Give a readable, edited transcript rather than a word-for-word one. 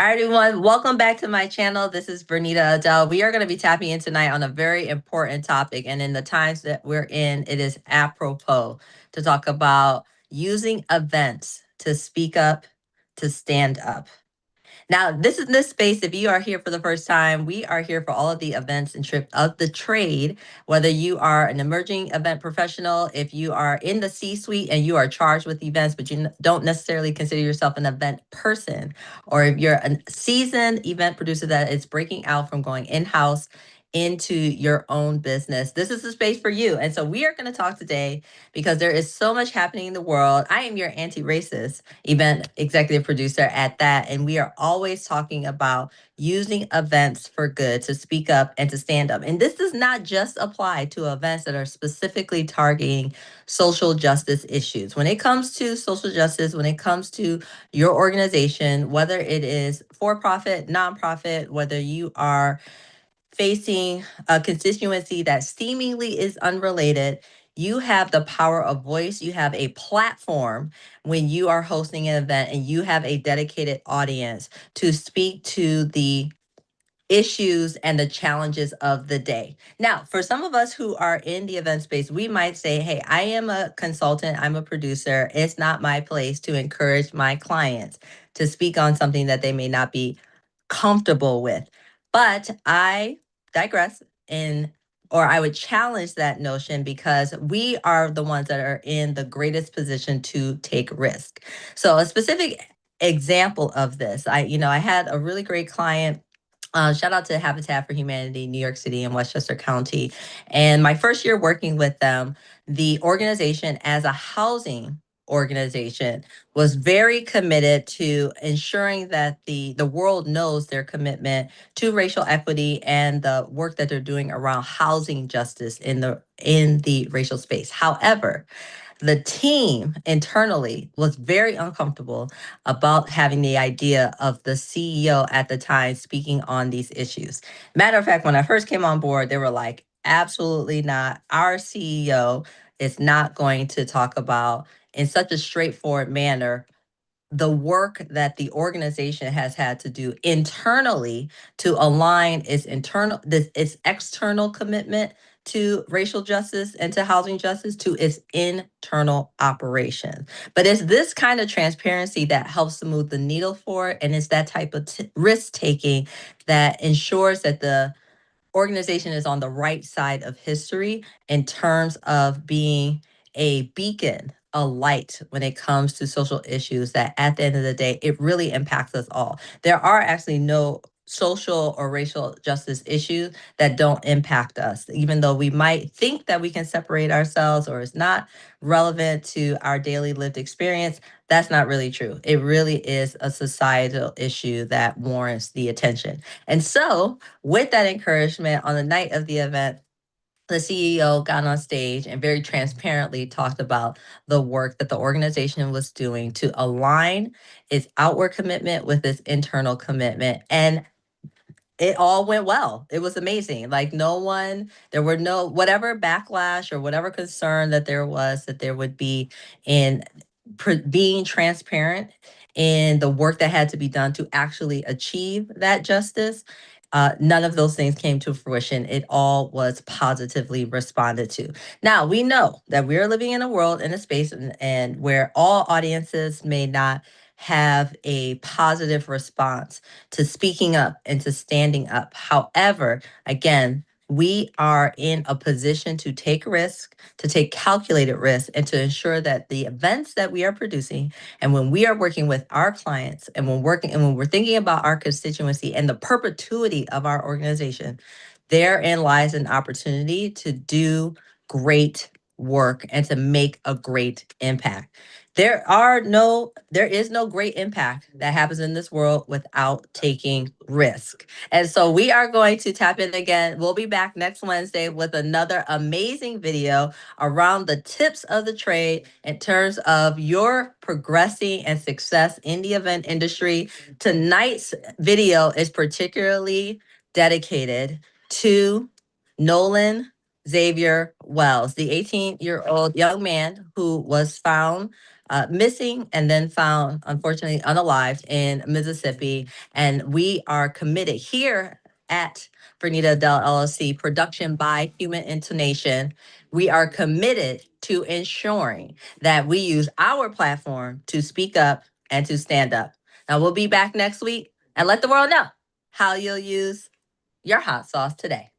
All right, everyone, welcome back to my channel. This is Verneda Adele. We are going to be tapping in tonight on a very important topic. And in the times that we're in, it is apropos to talk about using events to speak up, to stand up. Now, this is this space. If you are here for the first time, we are here for all of the events and trip of the trade. Whether you are an emerging event professional, if you are in the C-suite and you are charged with events, but you don't necessarily consider yourself an event person, or if you're a seasoned event producer that is breaking out from going in-house into your own business, this is the space for you. And so we are going to talk today because there is so much happening in the world. I am your anti-racist event executive producer at that. And we are always talking about using events for good, to speak up and to stand up. And this does not just apply to events that are specifically targeting social justice issues. When it comes to social justice, when it comes to your organization, whether it is for-profit, nonprofit, whether you are facing a constituency that seemingly is unrelated, you have the power of voice. You have a platform when you are hosting an event and you have a dedicated audience to speak to the issues and the challenges of the day. Now, for some of us who are in the event space, we might say, hey, I am a consultant, I'm a producer. It's not my place to encourage my clients to speak on something that they may not be comfortable with. But I digress or I would challenge that notion because we are the ones that are in the greatest position to take risk. So a specific example of this, I had a really great client. Shout out to Habitat for Humanity, New York City and Westchester County. And my first year working with them, the organization as a housing organization was very committed to ensuring that the world knows their commitment to racial equity and the work that they're doing around housing justice in the racial space. However, the team internally was very uncomfortable about having the idea of the CEO at the time speaking on these issues. Matter of fact, when I first came on board, they were like, absolutely not. Our CEO is not going to talk about in such a straightforward manner the work that the organization has had to do internally to align its external commitment to racial justice and to housing justice to its internal operation. But it's this kind of transparency that helps to move the needle forward, and it's that type of risk taking that ensures that the organization is on the right side of history in terms of being a beacon, a light when it comes to social issues that at the end of the day, it really impacts us all. There are actually no social or racial justice issues that don't impact us, even though we might think that we can separate ourselves or it's not relevant to our daily lived experience. That's not really true. It really is a societal issue that warrants the attention. And so, with that encouragement, on the night of the event, the CEO got on stage and very transparently talked about the work that the organization was doing to align its outward commitment with its internal commitment. And it all went well. It was amazing. Like there were no, whatever backlash or whatever concern that there would be in being transparent in the work that had to be done to actually achieve that justice. None of those things came to fruition. It all was positively responded to. Now, we know that we're living in a world, in a space, and where all audiences may not have a positive response to speaking up and to standing up. However, again, we are in a position to take risk, to take calculated risk, and to ensure that the events that we are producing, and when we are working with our clients, and when we're thinking about our constituency and the perpetuity of our organization, therein lies an opportunity to do great work and to make a great impact. There is no great impact that happens in this world without taking risk. And so we are going to tap in again. We'll be back next Wednesday with another amazing video around the tips of the trade in terms of your progressing and success in the event industry. Tonight's video is particularly dedicated to Nolan Xavier Wells, the 18-year-old young man who was found missing and then found, unfortunately, unalived in Mississippi. And we are committed here at Verneda Adele LLC, production by Human Intonation. We are committed to ensuring that we use our platform to speak up and to stand up. Now, we'll be back next week and let the world know how you'll use your hot sauce today.